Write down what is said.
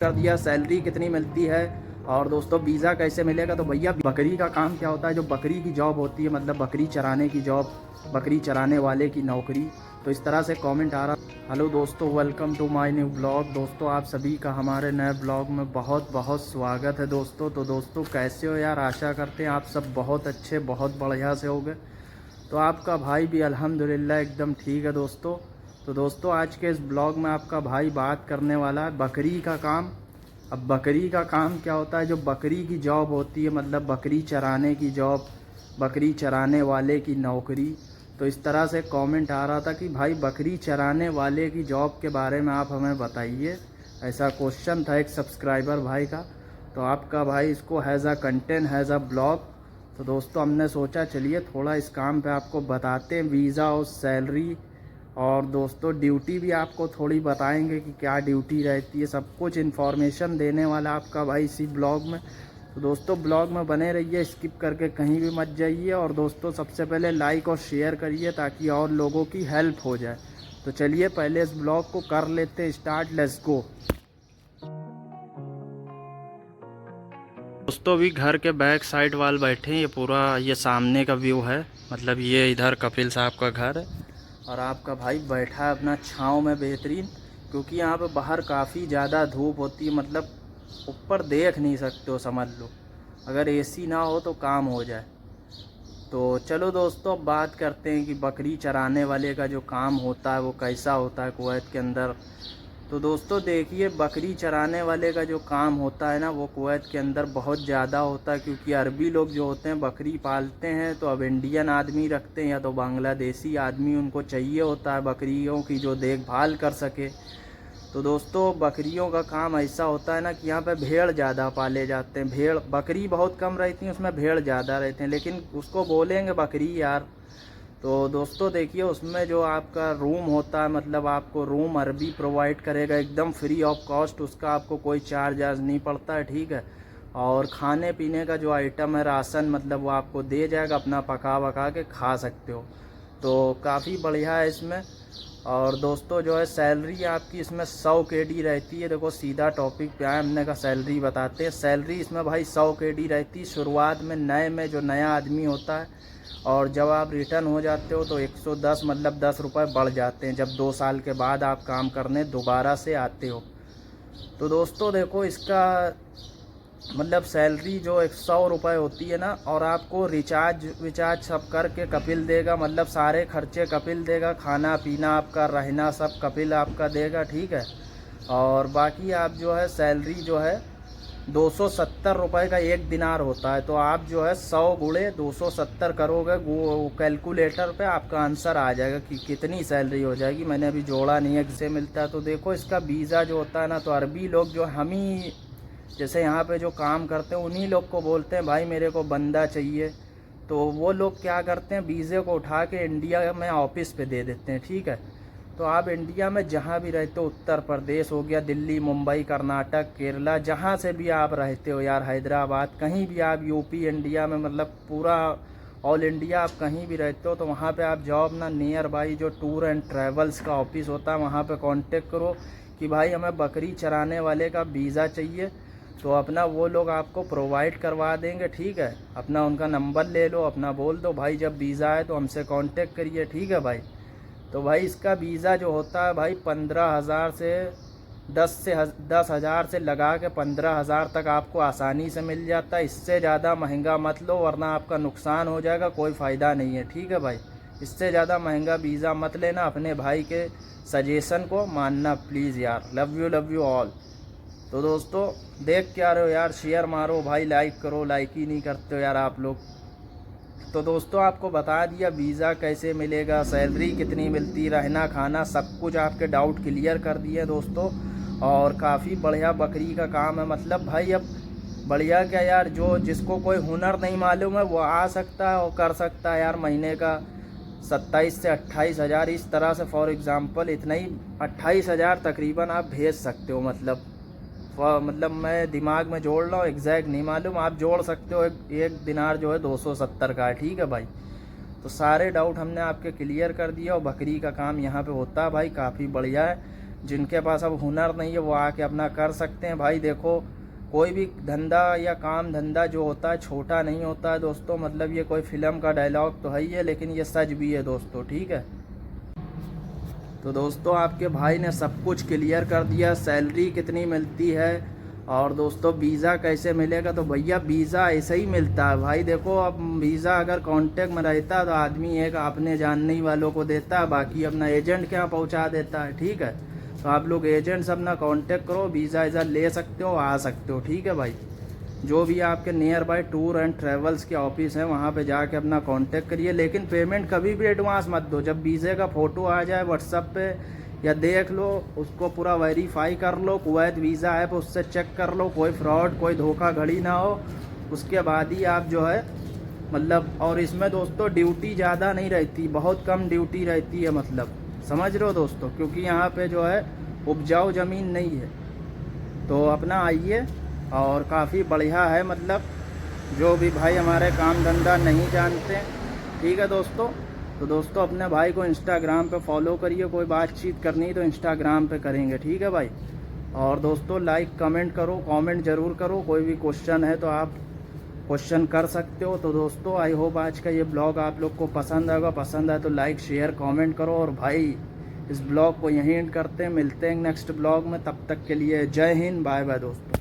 कर दिया सैलरी कितनी मिलती है और दोस्तों वीज़ा कैसे मिलेगा। तो भैया बकरी का काम क्या होता है, जो बकरी की जॉब होती है, मतलब बकरी चराने की जॉब, बकरी चराने वाले की नौकरी। तो इस तरह से कमेंट आ रहा। हेलो दोस्तों, welcome to my new blog. दोस्तों आप सभी का हमारे नए ब्लॉग में बहुत बहुत स्वागत है दोस्तों। तो दोस्तों कैसे हो यार, आशा करते हैं आप सब बहुत अच्छे बहुत बढ़िया से होंगे। तो आपका भाई भी अल्हम्दुलिल्लाह एकदम ठीक है दोस्तों। तो दोस्तों आज के इस ब्लॉग में आपका भाई बात करने वाला है बकरी का काम। अब बकरी का काम क्या होता है, जो बकरी की जॉब होती है, मतलब बकरी चराने की जॉब, बकरी चराने वाले की नौकरी। तो इस तरह से कमेंट आ रहा था कि भाई बकरी चराने वाले की जॉब के बारे में आप हमें बताइए, ऐसा क्वेश्चन था एक सब्सक्राइबर भाई का। तो आपका भाई इसको has a content has a blog. तो दोस्तों हमने सोचा चलिए थोड़ा इस काम पे आपको बताते हैं, वीज़ा और सैलरी, और दोस्तों ड्यूटी भी आपको थोड़ी बताएंगे कि क्या ड्यूटी रहती है, सब कुछ इन्फॉर्मेशन देने वाला आपका भाई इसी ब्लॉग में। तो दोस्तों ब्लॉग में बने रहिए, स्किप करके कहीं भी मत जाइए। और दोस्तों सबसे पहले लाइक और शेयर करिए ताकि और लोगों की हेल्प हो जाए। तो चलिए पहले इस ब्लॉग को कर लेते हैं स्टार्ट, लेट्स गो। दोस्तों अभी घर के बैक साइड वाल बैठे हैं, ये पूरा ये सामने का व्यू है, मतलब ये इधर कपिल साहब का घर है और आपका भाई बैठा है अपना छाँव में बेहतरीन, क्योंकि यहाँ पे बाहर काफ़ी ज़्यादा धूप होती है, मतलब ऊपर देख नहीं सकते हो समझ लो, अगर एसी ना हो तो काम हो जाए। तो चलो दोस्तों अब बात करते हैं कि बकरी चराने वाले का जो काम होता है वो कैसा होता है कुवैत के अंदर। तो दोस्तों देखिए बकरी चराने वाले का जो काम होता है ना, वो कुवैत के अंदर बहुत ज़्यादा होता है, क्योंकि अरबी लोग जो होते हैं बकरी पालते हैं, तो अब इंडियन आदमी रखते हैं या तो बांग्लादेशी आदमी, उनको चाहिए होता है बकरियों की जो देखभाल कर सके। तो दोस्तों बकरियों का काम ऐसा होता है ना कि यहाँ पे भेड़ ज़्यादा पाले जाते हैं, भेड़ बकरी बहुत कम रहती हैं, उसमें भेड़ ज़्यादा रहते हैं, लेकिन उसको बोलेंगे बकरी यार। तो दोस्तों देखिए उसमें जो आपका रूम होता है, मतलब आपको रूम अरबी प्रोवाइड करेगा एकदम फ्री ऑफ कॉस्ट, उसका आपको कोई चार्ज नहीं पड़ता है, ठीक है। और खाने पीने का जो आइटम है राशन, मतलब वो आपको दे जाएगा, अपना पका वका के खा सकते हो। तो काफ़ी बढ़िया है इसमें। और दोस्तों जो है सैलरी आपकी इसमें 100 KD रहती है। देखो सीधा टॉपिक पे आए, हमने का सैलरी बताते हैं। सैलरी इसमें भाई 100 KD रहती है शुरुआत में, नए में जो नया आदमी होता है, और जब आप रिटर्न हो जाते हो तो 110 मतलब 10 रुपये बढ़ जाते हैं, जब 2 साल के बाद आप काम करने दोबारा से आते हो। तो दोस्तों देखो इसका मतलब सैलरी जो 100 रुपये होती है ना, और आपको रिचार्ज विचार्ज सब करके कपिल देगा, मतलब सारे खर्चे कपिल देगा, खाना पीना आपका रहना सब कपिल आपका देगा, ठीक है। और बाकी आप जो है सैलरी जो है 270 रुपये का एक दिनार होता है। तो आप जो है 100 गुणे 270 करोगे, वो कैलकुलेटर पे आपका आंसर आ जाएगा कि कितनी सैलरी हो जाएगी। मैंने अभी जोड़ा नहीं है किसे मिलता है। तो देखो इसका वीज़ा जो होता है ना, तो अरबी लोग जो हम ही जैसे यहाँ पे जो काम करते हैं उन्हीं लोग को बोलते हैं भाई मेरे को बंदा चाहिए। तो वो लोग क्या करते हैं, वीज़े को उठा के इंडिया में ऑफिस पे दे देते हैं, ठीक है। तो आप इंडिया में जहाँ भी रहते हो, उत्तर प्रदेश हो गया, दिल्ली, मुंबई, कर्नाटक, केरला, जहाँ से भी आप रहते हो यार, हैदराबाद, कहीं भी आप यूपी इंडिया में, मतलब पूरा ऑल इंडिया आप कहीं भी रहते हो, तो वहाँ पे आप जॉब ना नियर बाई जो टूर एंड ट्रैवल्स का ऑफिस होता है वहाँ पे कांटेक्ट करो कि भाई हमें बकरी चराने वाले का वीज़ा चाहिए। तो अपना वो लोग आपको प्रोवाइड करवा देंगे, ठीक है। अपना उनका नंबर ले लो, अपना बोल दो भाई जब वीज़ा आए तो हमसे कांटेक्ट करिए, ठीक है भाई। तो भाई इसका वीज़ा जो होता है भाई 15,000 से 10,000 से लगा के 15,000 तक आपको आसानी से मिल जाता है। इससे ज़्यादा महंगा मत लो वरना आपका नुकसान हो जाएगा, कोई फ़ायदा नहीं है, ठीक है भाई। इससे ज़्यादा महंगा वीज़ा मत लेना, अपने भाई के सजेशन को मानना प्लीज़ यार। Love you all. तो दोस्तों देख क्या रहे हो यार, शेयर मारो भाई, लाइक करो, लाइक ही नहीं करते हो यार आप लोग। तो दोस्तों आपको बता दिया वीज़ा कैसे मिलेगा, सैलरी कितनी मिलती, रहना खाना सब कुछ, आपके डाउट क्लियर कर दिए दोस्तों। और काफ़ी बढ़िया बकरी का काम है, मतलब भाई अब बढ़िया क्या यार, जो जिसको कोई हुनर नहीं मालूम है वो आ सकता है और कर सकता है यार। महीने का 27 से 28,000 इस तरह से, फॉर एग्ज़ाम्पल इतना ही 28,000 तकरीबन आप भेज सकते हो। मतलब मैं दिमाग में जोड़ रहा हूँ, एग्जैक्ट नहीं मालूम, आप जोड़ सकते हो। एक दिनार जो है 270 का है, ठीक है भाई। तो सारे डाउट हमने आपके क्लियर कर दिया, और बकरी का काम यहाँ पे होता है भाई, काफ़ी बढ़िया है। जिनके पास अब हुनर नहीं है वो आके अपना कर सकते हैं। भाई देखो, कोई भी धंधा या काम धंधा जो होता है छोटा नहीं होता है दोस्तों। मतलब ये कोई फिल्म का डायलॉग तो है ही है, लेकिन ये सच भी है दोस्तों, ठीक है। तो दोस्तों आपके भाई ने सब कुछ क्लियर कर दिया, सैलरी कितनी मिलती है और दोस्तों वीज़ा कैसे मिलेगा। तो भैया वीज़ा ऐसे ही मिलता है भाई। देखो, अब वीज़ा अगर कांटेक्ट में रहता है तो आदमी एक अपने जानने ही वालों को देता है, बाकी अपना एजेंट के यहाँ पहुँचा देता है, ठीक है। तो आप लोग एजेंट से अपना कांटेक्ट करो, वीज़ा ईज़ा ले सकते हो, आ सकते हो, ठीक है भाई। जो भी आपके near by tour and travels के ऑफिस हैं वहाँ पे जाके अपना कांटेक्ट करिए, लेकिन पेमेंट कभी भी एडवांस मत दो। जब वीज़े का फ़ोटो आ जाए व्हाट्सएप पे या देख लो, उसको पूरा वेरीफाई कर लो, कुवैत वीज़ा ऐप उससे चेक कर लो, कोई फ्रॉड कोई धोखाधड़ी ना हो, उसके बाद ही आप जो है मतलब। और इसमें दोस्तों ड्यूटी ज़्यादा नहीं रहती, बहुत कम ड्यूटी रहती है, मतलब समझ रहे हो दोस्तों, क्योंकि यहाँ पे जो है उपजाऊ ज़मीन नहीं है। तो अपना आइए, और काफ़ी बढ़िया है, मतलब जो भी भाई हमारे काम धंधा नहीं जानते, ठीक है दोस्तों। तो दोस्तों अपने भाई को इंस्टाग्राम पे फॉलो करिए, कोई बातचीत करनी तो इंस्टाग्राम पे करेंगे, ठीक है भाई। और दोस्तों लाइक कमेंट करो, कमेंट ज़रूर करो, कोई भी क्वेश्चन है तो आप क्वेश्चन कर सकते हो। तो दोस्तों आई होप आज का ये ब्लॉग आप लोग को पसंद आएगा, पसंद आए तो लाइक शेयर कमेंट करो। और भाई इस ब्लॉग को यहीं एंड करते हैं, मिलते हैं नेक्स्ट ब्लॉग में, तब तक के लिए जय हिंद, बाय बाय दोस्तों।